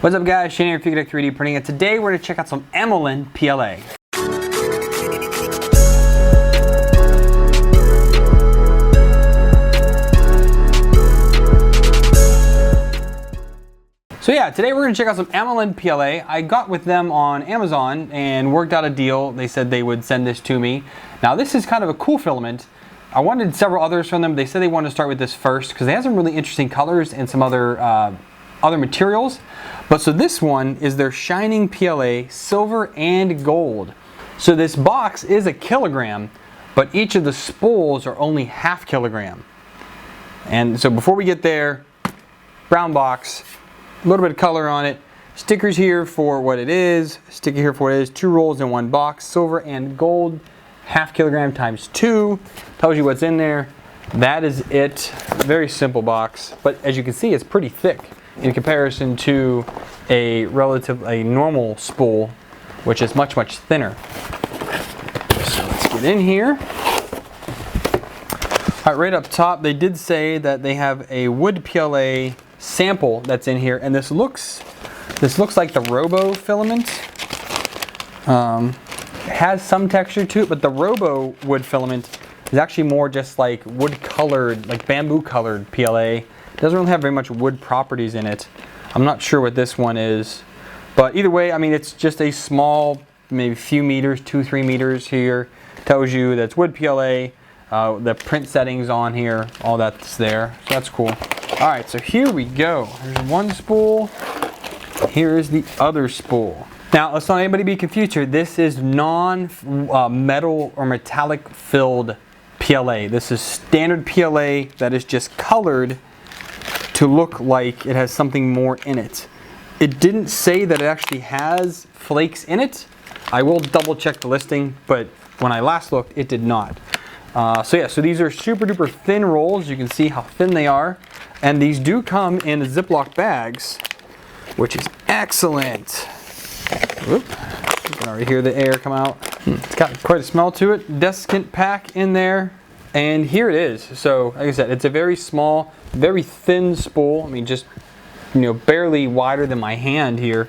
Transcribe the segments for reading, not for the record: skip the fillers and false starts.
What's up guys, Shane here at Fugatech 3D Printing, and today we're going to check out some Amolen PLA. So yeah, today we're going to check out some Amolen PLA. I got with them on Amazon and worked out a deal. They said they would send this to me. Now this is kind of a cool filament. I wanted several others from them. They said they wanted to start with this first because they have some really interesting colors and some other materials. But so this one is their shining PLA, silver and gold. So this box is a kilogram, but each of the spools are only half kilogram. And so before we get there, brown box, a little bit of color on it, stickers here for what it is, sticker here for what it is, 2 rolls in 1 box, silver and gold, half kilogram times 2, tells you what's in there. That is it. Very simple box, but as you can see, it's pretty thick in comparison to a normal spool, which is much thinner. So let's get in here. All right, right up top, they did say that they have a wood PLA sample that's in here, and this looks like the Robo filament. It has some texture to it, but the Robo wood filament is actually more just like wood colored, like bamboo colored PLA. It doesn't really have very much wood properties in it. I'm not sure what this one is, but either way, I mean, it's just a small, maybe a few meters, 2-3 meters here. Tells you that's wood PLA, the print settings on here, all that's there, so that's cool. All right, so here we go. There's one spool, here is the other spool. Now, let's not anybody be confused here. This is non-metal or metallic filled PLA. This is standard PLA that is just colored to look like it has something more in it. It didn't say that it actually has flakes in it. I will double check the listing, but when I last looked, it did not. So yeah, so these are super duper thin rolls. You can see how thin they are. And these do come in Ziploc bags, which is excellent. Whoop. You can already hear the air come out. It's got quite a smell to it. Desiccant pack in there. And here it is. So, like I said, it's a very small, very thin spool. I mean, just, you know, barely wider than my hand here.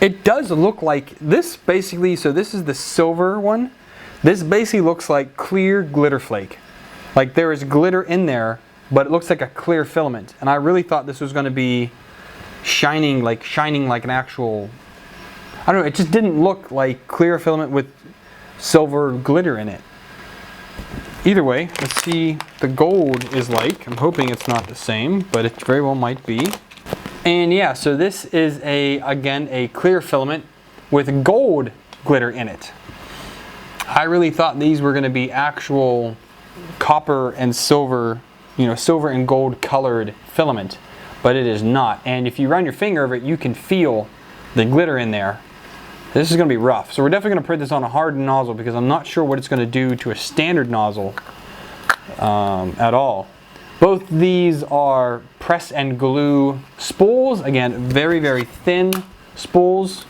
It does look like this basically, so this is the silver one. This basically looks like clear glitter flake. Like there is glitter in there, but it looks like a clear filament. And I really thought this was going to be shining like an actual, I don't know, it just didn't look like clear filament with silver glitter in it. Either way, let's see the gold is like. I'm hoping it's not the same, but it very well might be. And yeah, so this is again a clear filament with gold glitter in it. I really thought these were going to be actual copper and silver, you know, silver and gold colored filament, but it is not. And if you run your finger over it, you can feel the glitter in there. This is going to be rough. So we're definitely going to print this on a hardened nozzle because I'm not sure what it's going to do to a standard nozzle at all. Both these are press and glue spools. Again, very thin spools.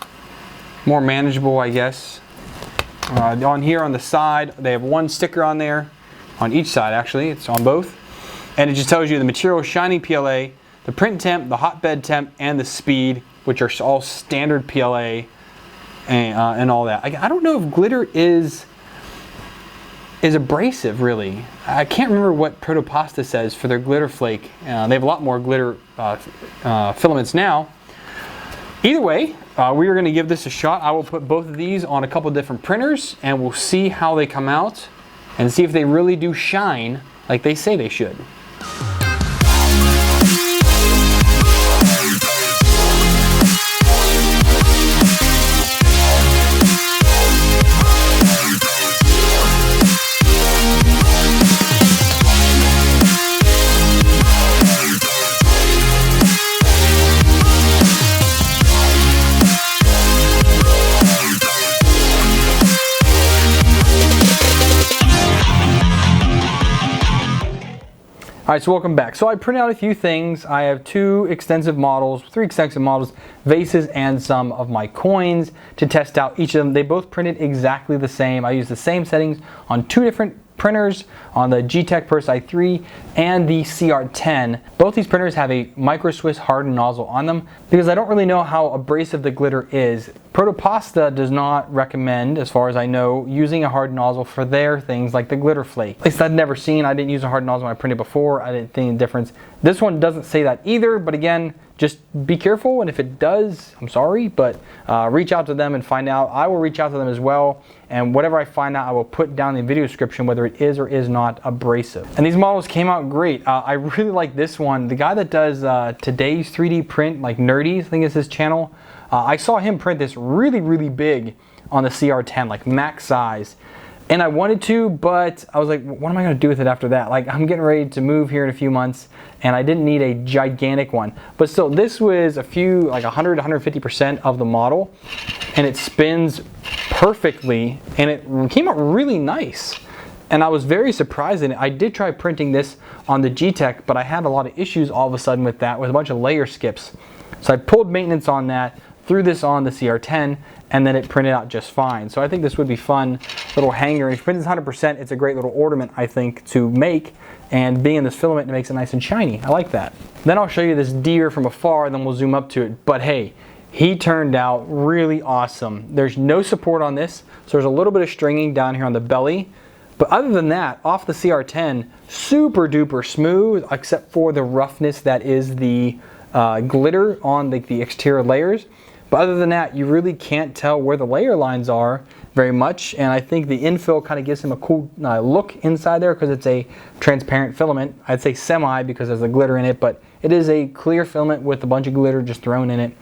More manageable, I guess. On here on the side, they have one sticker on there. On each side, actually. It's on both. And it just tells you the material shining PLA, the print temp, the hotbed temp, and the speed, which are all standard PLA. And all that. I don't know if glitter is abrasive, really. I can't remember what Protopasta says for their glitter flake. They have a lot more glitter filaments now. Either way, we are going to give this a shot. I will put both of these on a couple different printers, and we'll see how they come out, and see if they really do shine like they say they should. Alright, so welcome back. So I printed out a few things. I have 3 extensive models, vases, and some of my coins to test out each of them. They both printed exactly the same. I used the same settings on 2 different printers on the Fugatech Purse i3 and the CR10. Both these printers have a micro Swiss hardened nozzle on them because I don't really know how abrasive the glitter is. Protopasta does not recommend, as far as I know, using a hard nozzle for their things like the glitter flake. At least I've never seen. I didn't use a hard nozzle when I printed before. I didn't think the difference. This one doesn't say that either, but again, just be careful, and if it does, I'm sorry, but reach out to them and find out. I will reach out to them as well, and whatever I find out, I will put down in the video description whether it is or is not abrasive. And these models came out great. I really like this one. The guy that does Today's 3D Print, like Nerdies, I think is his channel. I saw him print this really, really big on the CR10, like max size. And I wanted to, but I was like, what am I gonna do with it after that? Like, I'm getting ready to move here in a few months, and I didn't need a gigantic one. But still, this was a few, like 100, 150% of the model, and it spins perfectly, and it came out really nice. And I was very surprised in it. I did try printing this on the Fugatech, but I had a lot of issues all of a sudden with that, with a bunch of layer skips. So I pulled maintenance on that, threw this on the CR10, and then it printed out just fine. So I think this would be fun, little hanger. If you print this 100%, it's a great little ornament, I think, to make. And being in this filament, it makes it nice and shiny. I like that. Then I'll show you this deer from afar, and then we'll zoom up to it. But hey, he turned out really awesome. There's no support on this, so there's a little bit of stringing down here on the belly. But other than that, off the CR10, super duper smooth, except for the roughness that is the glitter on the exterior layers. But other than that, you really can't tell where the layer lines are very much, and I think the infill kind of gives him a cool look inside there because it's a transparent filament. I'd say semi because there's the glitter in it, but it is a clear filament with a bunch of glitter just thrown in it.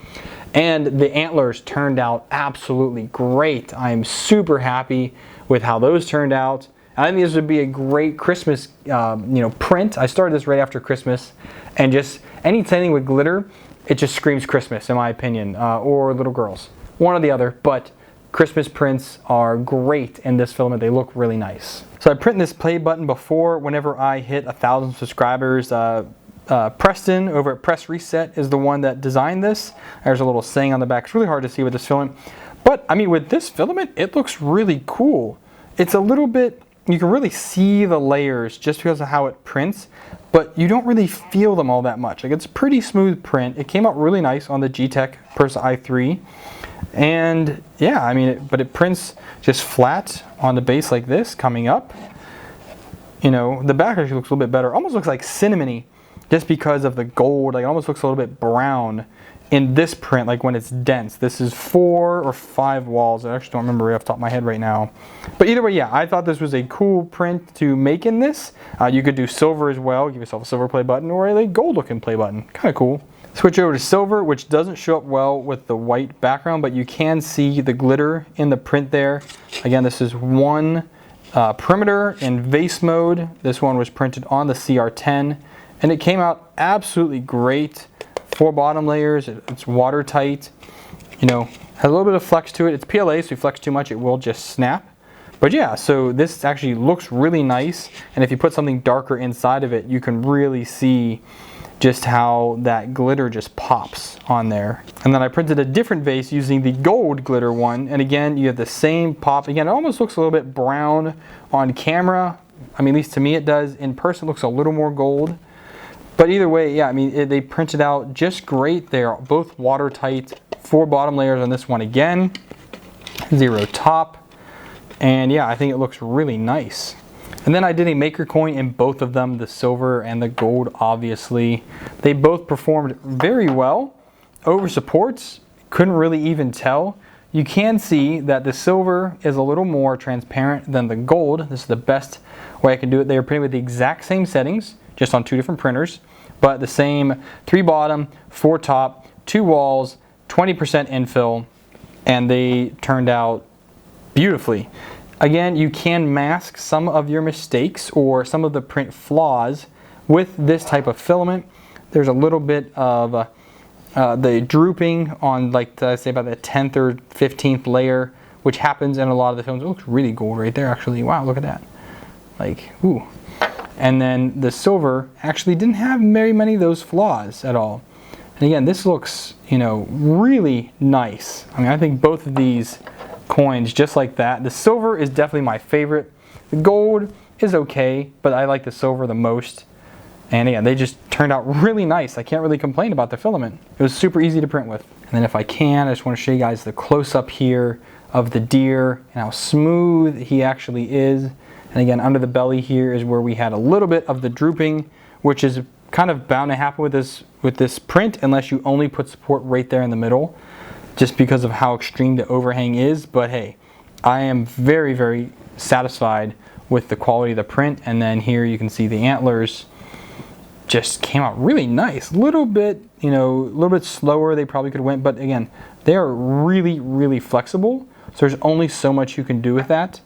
And the antlers turned out absolutely great. I'm super happy with how those turned out. I think this would be a great Christmas print. I started this right after Christmas, and just anything with glitter, it just screams Christmas in my opinion, or little girls, one or the other. But Christmas prints are great in this filament. They look really nice. So I printed this play button before whenever I hit 1,000 subscribers. Preston over at Press Reset is the one that designed this. There's a little saying on the back. It's really hard to see with this filament, but I mean, with this filament, it looks really cool. It's a little bit, you can really see the layers just because of how it prints, but you don't really feel them all that much. Like, it's a pretty smooth print. It came out really nice on the Fugatech Purse i3. And yeah, I mean, but it prints just flat on the base like this, coming up. You know, the back actually looks a little bit better. Almost looks like cinnamony just because of the gold. Like, it almost looks a little bit brown in this print, like when it's dense. This is 4 or 5 walls. I actually don't remember right off the top of my head right now. But either way, yeah, I thought this was a cool print to make in this. You could do silver as well, give yourself a silver play button, or a gold looking play button. Kind of cool. Switch over to silver, which doesn't show up well with the white background, but you can see the glitter in the print there. Again, this is one perimeter in vase mode. This one was printed on the CR10, and it came out absolutely great. 4 bottom layers, it's watertight, you know, has a little bit of flex to it. It's PLA, so if you flex too much, it will just snap. But yeah, so this actually looks really nice, and if you put something darker inside of it, you can really see just how that glitter just pops on there. And then I printed a different vase using the gold glitter one, and again, you have the same pop. Again, it almost looks a little bit brown on camera. I mean, at least to me it does. In person, it looks a little more gold. But either way, yeah, I mean, they printed out just great. They are both watertight. 4 bottom layers on this one again. 0 top. And yeah, I think it looks really nice. And then I did a maker coin in both of them, the silver and the gold, obviously. They both performed very well. Over supports, couldn't really even tell. You can see that the silver is a little more transparent than the gold. This is the best way I can do it. They are printed with the exact same settings, just on 2 different printers, but the same 3 bottom, 4 top, 2 walls, 20% infill, and they turned out beautifully. Again, you can mask some of your mistakes or some of the print flaws with this type of filament. There's a little bit of the drooping on, like, I say, about the 10th or 15th layer, which happens in a lot of the films. It looks really gold right there, actually. Wow, look at that. Like, ooh. And then the silver actually didn't have very many of those flaws at all. And again, this looks, you know, really nice. I mean, I think both of these coins, just like that. The silver is definitely my favorite. The gold is okay, but I like the silver the most. And again, they just turned out really nice. I can't really complain about the filament. It was super easy to print with. And then if I can, I just want to show you guys the close-up here of the deer and how smooth he actually is. And again, under the belly here is where we had a little bit of the drooping, which is kind of bound to happen with this print unless you only put support right there in the middle, just because of how extreme the overhang is. But hey, I am very, very satisfied with the quality of the print. And then here you can see the antlers just came out really nice. A little bit, you know, a little bit slower they probably could have went, but again, they are really, really flexible. So there's only so much you can do with that.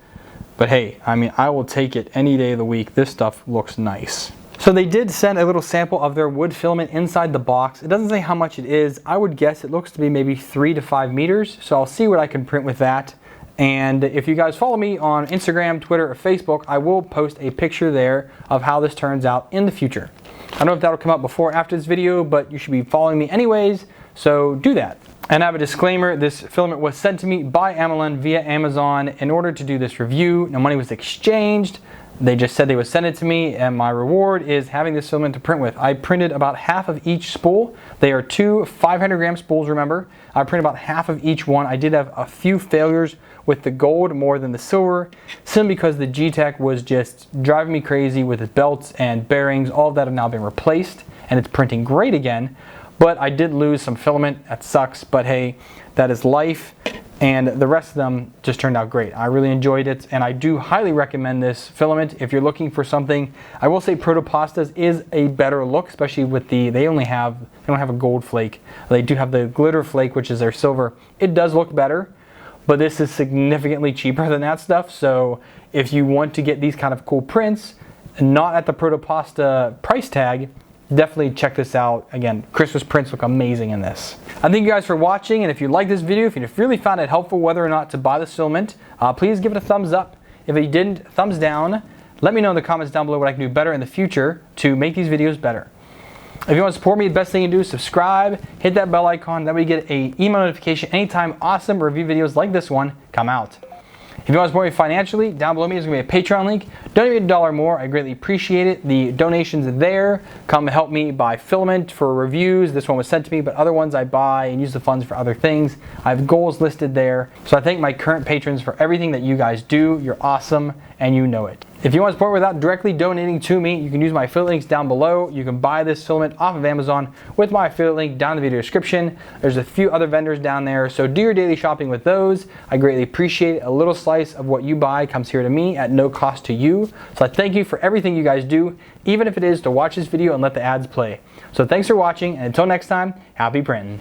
But hey, I mean, I will take it any day of the week. This stuff looks nice. So they did send a little sample of their wood filament inside the box. It doesn't say how much it is. I would guess it looks to be maybe 3 to 5 meters. So I'll see what I can print with that. And if you guys follow me on Instagram, Twitter, or Facebook, I will post a picture there of how this turns out in the future. I don't know if that'll come out before or after this video, but you should be following me anyways, so do that. And I have a disclaimer, this filament was sent to me by Amolen via Amazon in order to do this review. No money was exchanged. They just said they would send it to me, and my reward is having this filament to print with. I printed about half of each spool. They are 2 500-gram spools, remember. I printed about half of each one. I did have a few failures with the gold more than the silver, simply because the G-Tech was just driving me crazy with its belts and bearings. All of that have now been replaced, and it's printing great again. But I did lose some filament. That sucks, but hey, that is life. And the rest of them just turned out great. I really enjoyed it, and I do highly recommend this filament if you're looking for something. I will say Protopastas is a better look, especially with they don't have a gold flake. They do have the glitter flake, which is their silver. It does look better, but this is significantly cheaper than that stuff. So if you want to get these kind of cool prints, not at the Protopasta price tag, definitely check this out. Again, Christmas prints look amazing in this. I thank you guys for watching, and if you like this video, if you really found it helpful whether or not to buy this filament, please give it a thumbs up. If you didn't, thumbs down. Let me know in the comments down below what I can do better in the future to make these videos better. If you want to support me, the best thing you can do is subscribe, hit that bell icon, that way you get an email notification anytime awesome review videos like this one come out. If you want to support me financially, down below me is going to be a Patreon link. Donate me $1 more. I greatly appreciate it. The donations there come to help me buy filament for reviews. This one was sent to me, but other ones I buy and use the funds for other things. I have goals listed there. So I thank my current patrons for everything that you guys do. You're awesome, and you know it. If you want to support without directly donating to me, you can use my affiliate links down below. You can buy this filament off of Amazon with my affiliate link down in the video description. There's a few other vendors down there, so do your daily shopping with those. I greatly appreciate it. A little slice of what you buy comes here to me at no cost to you. So I thank you for everything you guys do, even if it is to watch this video and let the ads play. So thanks for watching, and until next time, happy printing.